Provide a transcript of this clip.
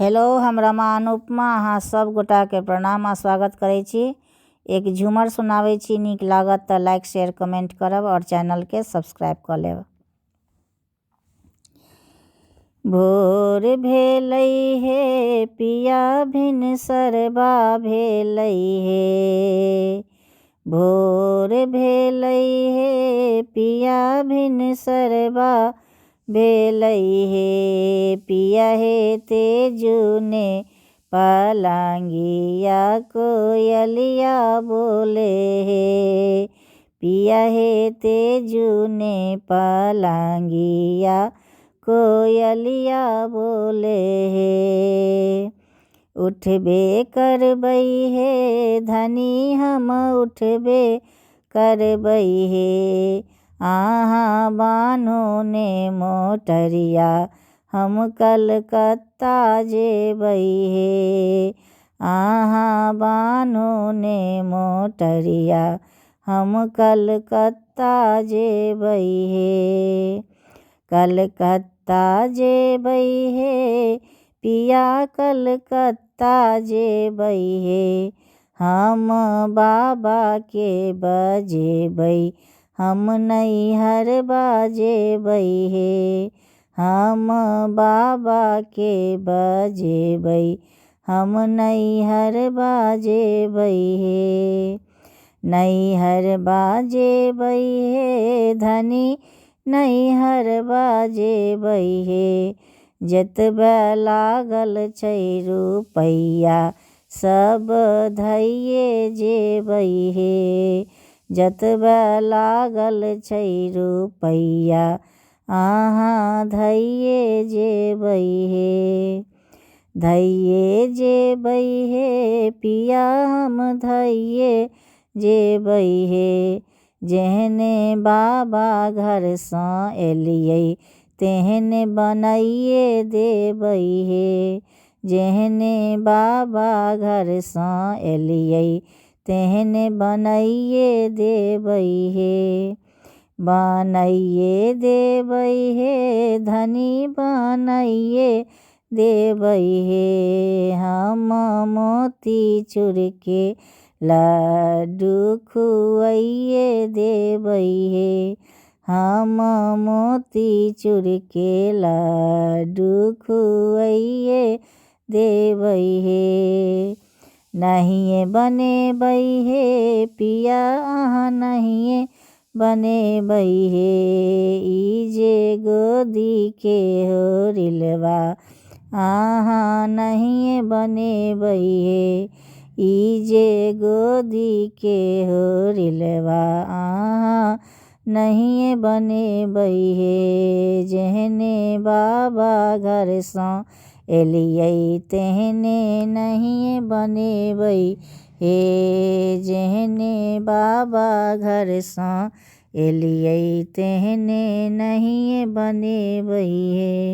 Hello, हम रमा अनुपमा अहाँ सब गोटा के प्रणाम आ स्वागत करै छी। एक झूमर सुनाबै छी, नीक लागत तऽ लाइक शेयर कमेंट करब और चैनल के सब्सक्राइब कऽ लेब। भोर भेलै हे पिया भिनसरबा भेलै हे, भोर भेलै हे पिया भिनसरबा भेलै हे, पिया हे तेजुने पलंगिया कोयलिया बोले हे, पिया हे तेजुने पलंगिया कोयलिया बोले हे। उठबे करबै हे धनी हम उठबे करबै हे, अहाँ बान्हो ने मोटरिया हम कलकत्ता जेबै हे, अहाँ बान्हो ने मोटरिया हम कलकत्ता जेबै हे। कलकत्ता जेबै हे पिया कलकत्ता जेबै हे, हम बाबा के बजेबै हम नैहर बाजेबै हे, हम बाबा के बजेबै हम नैहर बाजेबै हे। नैहर बाजेबै हे धनी नैहर बाजेबै हे, जतबे लागल छै रुपैया सब धैये जेबै हे, जतबे लागल छै रुपैया अहाँ धैये जेबै हे। धैये जेबै हे पिया हम धैये जेबै हे, जेहने बाबा घर सँ एलियै तेहने बनाइए देबै हे, जेहने बाबा घर सँ एलियै तेहने बनाइए देबै हे। बनाइए देबै हे धनी बनाइए देबै हे, हम मोतीचूर के लड्डू खुआइए देबै हे, हम मोतीचूर के लड्डू खुआइए देबै हे। नहिए बनेबै हे पिया अहाँ नहिए बनेबै हे, ई जे गोदी के होरिलवा अहाँ नहिए बनेबै हे, ई जे गोदी के होरिलवा अहाँ नहिए बनेबै हे, जेहने बाबा घर सँ एलियै तेहने नहिए बनेबै हे, जेहने बाबा घर सँ एलियै तेहने नहिए बनेबै हे।